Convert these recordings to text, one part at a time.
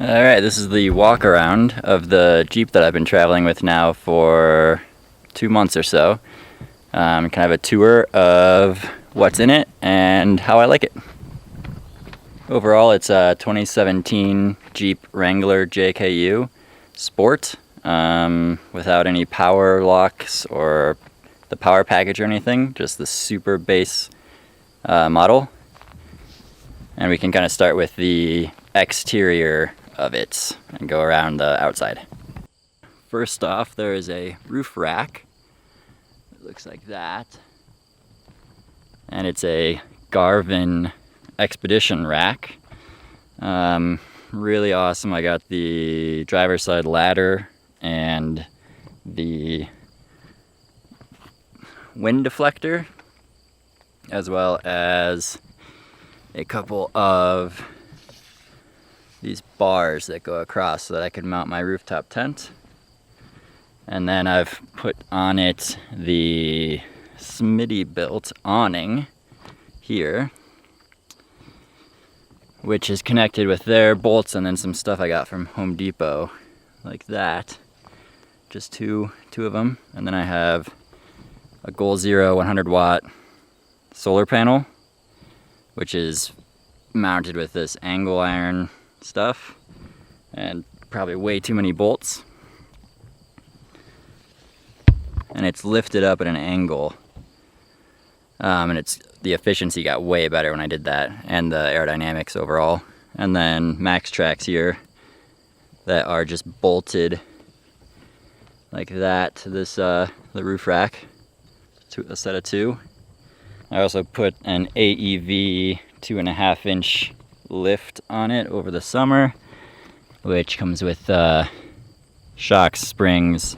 Alright, this is the walk around of the Jeep that I've been traveling with now for 2 months or so. Kind of a tour of what's in it and how I like it. Overall, it's a 2017 Jeep Wrangler JKU Sport without any power locks or the power package or anything, just the super base model. And we can kind of start with the exterior of it and go around the outside. First off, there is a roof rack. It looks like that. And it's a Garvin Expedition rack. Really awesome. I got the driver's side ladder and the wind deflector, as well as a couple of these bars that go across so that I can mount my rooftop tent. And then I've put on it the Smitty built awning here, which is connected with their bolts and then some stuff I got from Home Depot, like that. Just two of them. And then I have a Goal Zero 100 watt solar panel, which is mounted with this angle iron stuff and probably way too many bolts. And it's lifted up at an angle. And the efficiency got way better when I did that, and the aerodynamics overall. And then max tracks here that are just bolted like that to this the roof rack, to a set of two. I also put an AEV 2.5 inch lift on it over the summer, which comes with shocks, springs,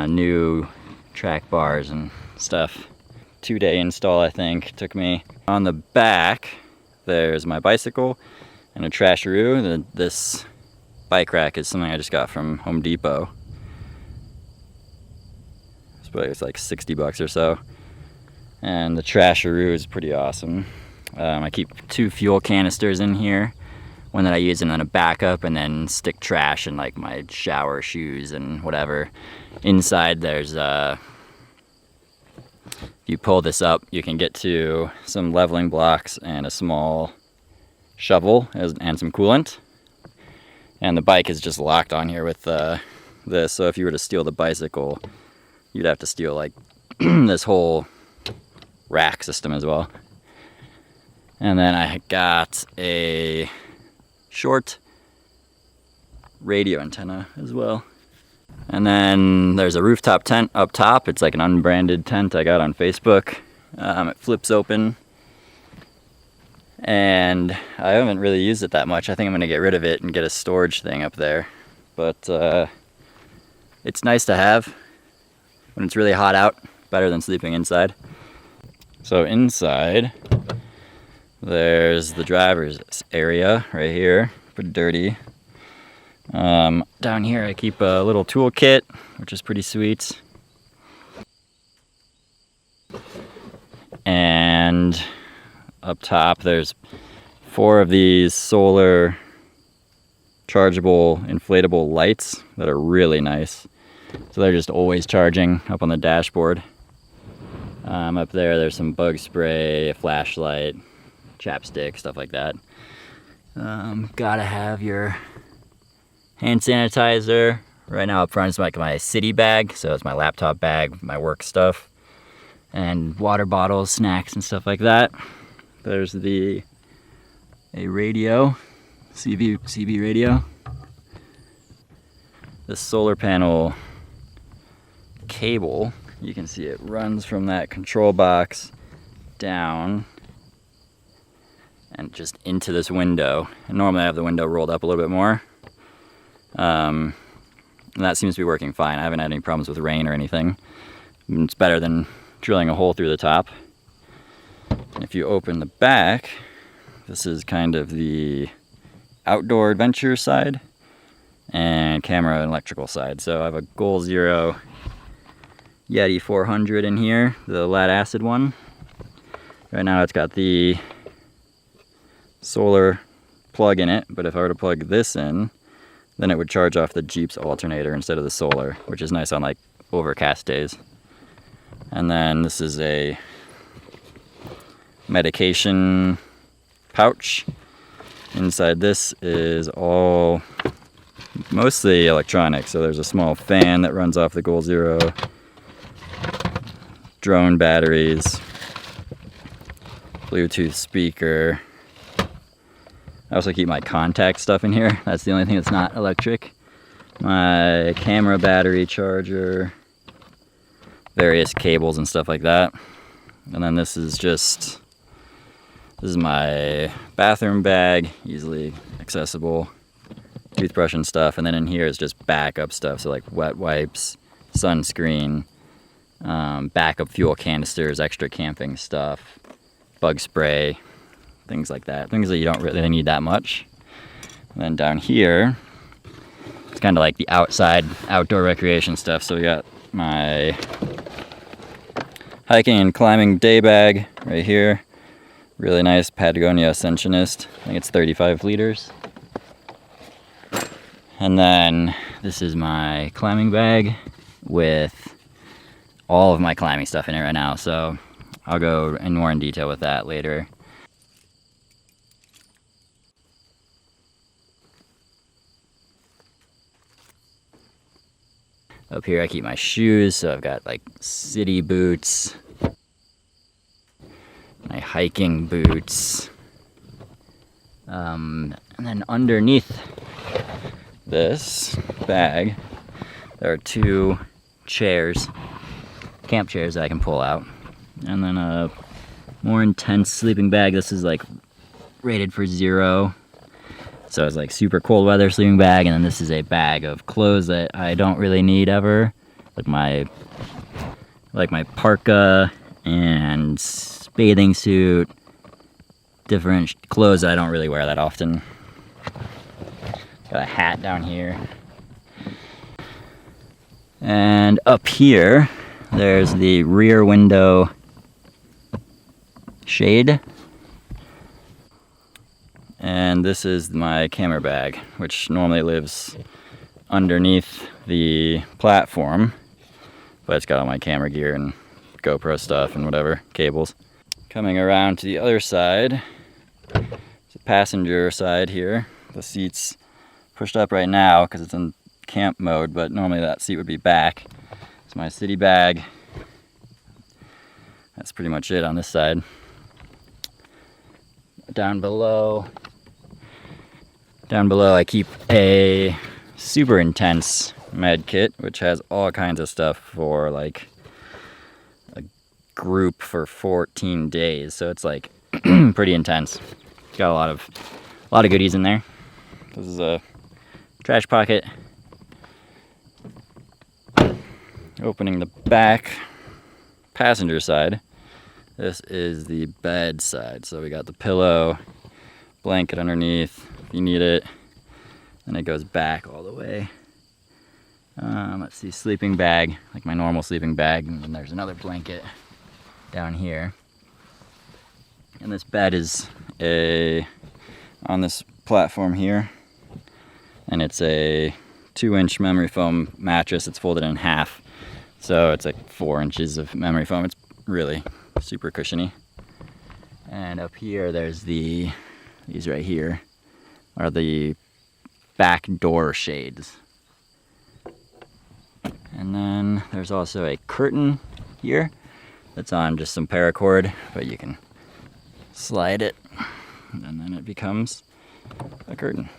new track bars and stuff. 2-day install, I think, took me. On the back, there's my bicycle and a trasharoo. This bike rack is something I just got from Home Depot. It's like $60 or so. And the trasharoo is pretty awesome. I keep 2 fuel canisters in here, one that I use and then a backup, and then stick trash and like my shower shoes and whatever. Inside there's if you pull this up, you can get to some leveling blocks and a small shovel and some coolant. And the bike is just locked on here with this, so if you were to steal the bicycle, you'd have to steal like this whole rack system as well. And then I got a short radio antenna as well. And then there's a rooftop tent up top. It's like an unbranded tent I got on Facebook. It flips open. And I haven't really used it that much. I think I'm gonna get rid of it and get a storage thing up there. But it's nice to have when it's really hot out. Better than sleeping inside. So inside, there's the driver's area right here, pretty dirty. Down here I keep a little tool kit, which is pretty sweet. And up top there's 4 of these solar chargeable inflatable lights that are really nice. So they're just always charging up on the dashboard. Up there's some bug spray, a flashlight, chapstick, stuff like that. Gotta have your hand sanitizer. Right now up front is like my city bag, so it's my laptop bag, my work stuff, and water bottles, snacks, and stuff like that. There's a radio, CB radio. The solar panel cable, you can see it runs from that control box down and just into this window. And normally I have the window rolled up a little bit more. And that seems to be working fine. I haven't had any problems with rain or anything. It's better than drilling a hole through the top. And if you open the back, this is kind of the outdoor adventure side and camera and electrical side. So I have a Goal Zero Yeti 400 in here, the lead acid one. Right now it's got the solar plug in it, but if I were to plug this in, then it would charge off the Jeep's alternator instead of the solar, which is nice on like overcast days. And then this is a medication pouch. Inside this is all mostly electronic. So there's a small fan that runs off the Goal Zero, drone batteries, Bluetooth speaker. I also keep my contact stuff in here. That's the only thing that's not electric. My camera battery charger, various cables and stuff like that. And then this is my bathroom bag, easily accessible, toothbrush and stuff. And then in here is just backup stuff, so like wet wipes, sunscreen, backup fuel canisters, extra camping stuff, bug spray, things like that. Things that you don't really need that much. And then down here, it's kind of like the outdoor recreation stuff. So we got my hiking and climbing day bag right here. Really nice Patagonia Ascensionist. I think it's 35 liters. And then this is my climbing bag with all of my climbing stuff in it right now. So I'll go in more in detail with that later. Up here I keep my shoes, so I've got like city boots, my hiking boots, and then underneath this bag there are 2 chairs, camp chairs that I can pull out, and then a more intense sleeping bag. This is like rated for 0. So it's like super cold weather sleeping bag, and then this is a bag of clothes that I don't really need ever, like my parka and bathing suit, different clothes that I don't really wear that often. Got a hat down here. And up here, there's the rear window shade. And this is my camera bag, which normally lives underneath the platform, but it's got all my camera gear and GoPro stuff and whatever, cables. Coming around to the other side, it's the passenger side here. The seat's pushed up right now because it's in camp mode, but normally that seat would be back. It's my city bag. That's pretty much it on this side. Down below I keep a super intense med kit, which has all kinds of stuff for like a group for 14 days. So it's like pretty intense. Got a lot of goodies in there. This is a trash pocket. Opening the back passenger side. This is the bed side. So we got the pillow, blanket underneath if you need it, and it goes back all the way. Let's see, sleeping bag, like my normal sleeping bag, and then there's another blanket down here. And this bed is on this platform here, and it's a 2-inch memory foam mattress. It's folded in half, so it's like 4 inches of memory foam. It's really super cushiony. And up here there's these right here are the back door shades. And then there's also a curtain here that's on just some paracord, but you can slide it and then it becomes a curtain,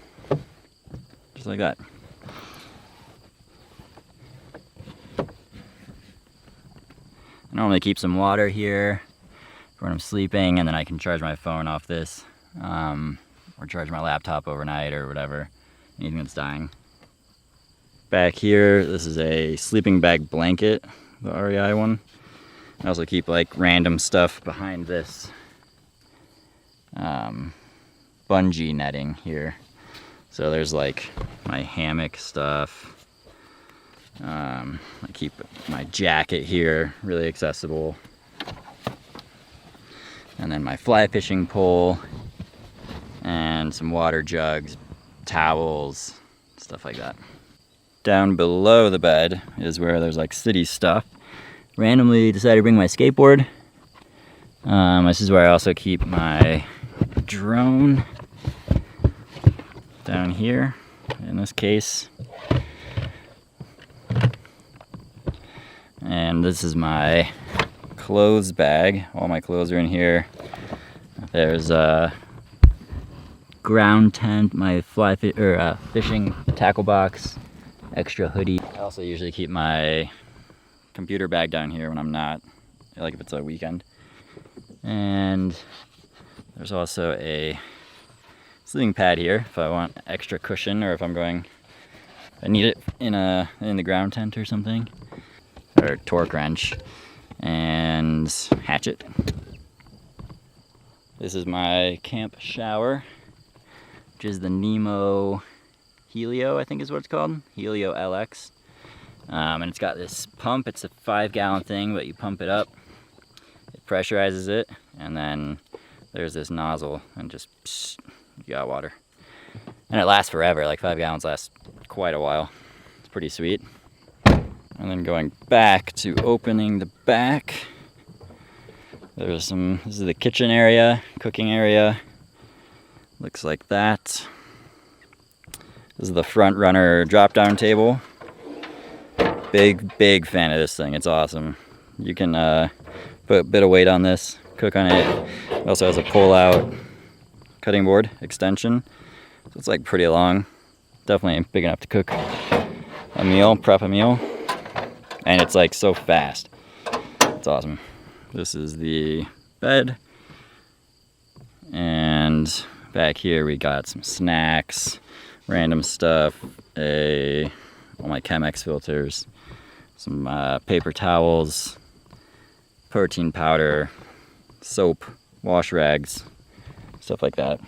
just like that. I normally keep some water here for when I'm sleeping, and then I can charge my phone off this, or charge my laptop overnight or whatever, anything that's dying. Back here, this is a sleeping bag blanket, the REI one. I also keep like random stuff behind this bungee netting here. So there's like my hammock stuff. I keep my jacket here, really accessible. And then my fly fishing pole and some water jugs, towels, stuff like that. Down below the bed is where there's like city stuff. Randomly decided to bring my skateboard. This is where I also keep my drone down here in this case. And this is my clothes bag. All my clothes are in here. There's a ground tent, my fishing tackle box, extra hoodie. I also usually keep my computer bag down here when I'm not, like if it's a weekend. And there's also a sleeping pad here if I want extra cushion, or if I need it in the ground tent or something. Or torque wrench and hatchet. This is my camp shower, which is the Nemo Helio, I think is what it's called, Helio LX. And it's got this pump. It's a 5-gallon thing, but you pump it up, it pressurizes it, and then there's this nozzle, and just psh, you got water. And it lasts forever. Like 5 gallons lasts quite a while. It's pretty sweet. And then going back to opening the back, this is the kitchen area, cooking area. Looks like that. This is the front runner drop down table. Big fan of this thing, it's awesome. You can put a bit of weight on this, cook on it. It also has a pull out cutting board extension. So it's like pretty long. Definitely big enough to cook a meal, prep a meal. And it's like so fast. It's awesome. This is the bed. And back here we got some snacks, random stuff, all my Chemex filters, some paper towels, protein powder, soap, wash rags, stuff like that.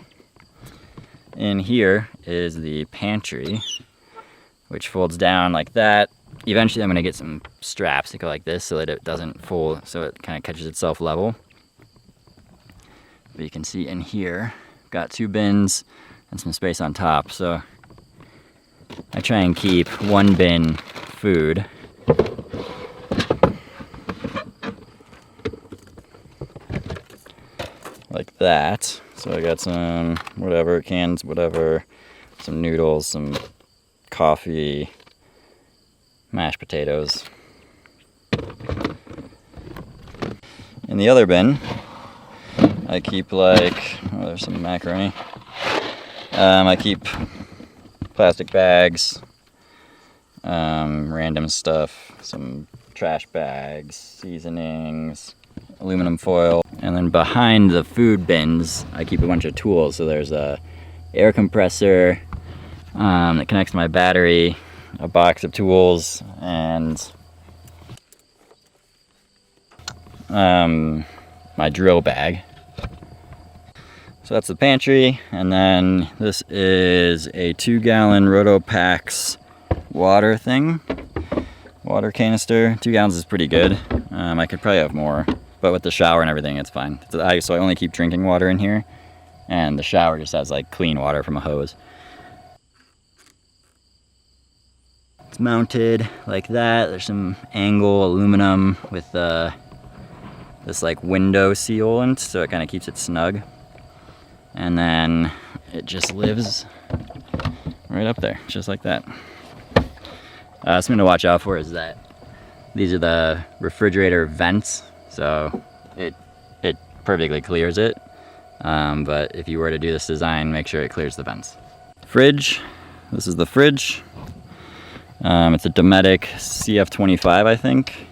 In here is the pantry, which folds down like that. Eventually I'm going to get some straps that go like this so that it doesn't fold, so it kind of catches itself level. But you can see in here, got 2 bins and some space on top. So I try and keep 1 bin food. Like that. So I got some cans, some noodles, some coffee, mashed potatoes. In the other bin, I keep there's some macaroni. I keep plastic bags, random stuff, some trash bags, seasonings, aluminum foil. And then behind the food bins, I keep a bunch of tools. So there's a air compressor that connects to my battery, a box of tools, and my drill bag. So that's the pantry, and then this is a 2-gallon Rotopax water canister. 2 gallons is pretty good. I could probably have more, but with the shower and everything, it's fine. So I only keep drinking water in here, and the shower just has like clean water from a hose. It's mounted like that. There's some angle aluminum with this like window sealant, so it kind of keeps it snug. And then it just lives right up there, just like that. Something to watch out for is that these are the refrigerator vents, so it perfectly clears it. But if you were to do this design, make sure it clears the vents. Fridge. This is the fridge. It's a Dometic CF25, I think.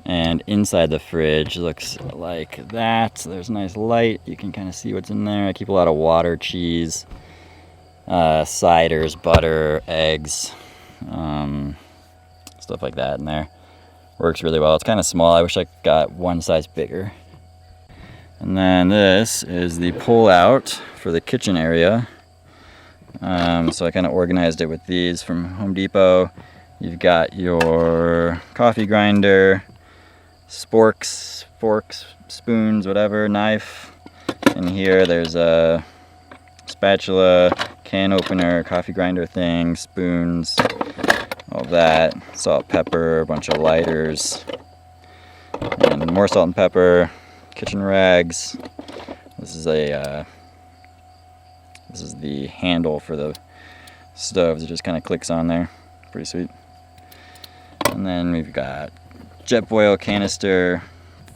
And inside the fridge looks like that. So there's a nice light. You can kind of see what's in there. I keep a lot of water, cheese, ciders, butter, eggs, stuff like that in there. Works really well. It's kind of small. I wish I got one size bigger. And then this is the pull out for the kitchen area. So I kind of organized it with these from Home Depot. You've got your coffee grinder, sporks, forks, spoons, whatever, knife, In here there's a spatula, can opener, coffee grinder thing, spoons, all that, salt, pepper, a bunch of lighters, and more salt and pepper, kitchen rags. This is the handle for the stove. It just kind of clicks on there. Pretty sweet. And then we've got Jetboil Canister,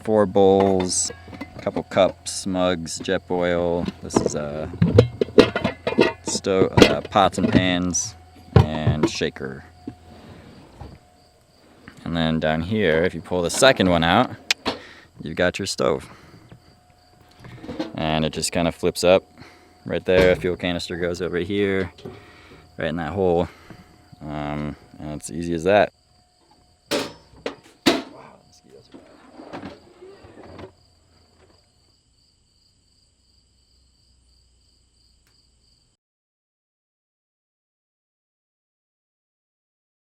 4 bowls, a couple cups, mugs, Jetboil. This is stove, pots and pans, and shaker. And then down here, if you pull the second one out, you've got your stove. And it just kind of flips up right there. A fuel canister goes over here, right in that hole. And it's easy as that.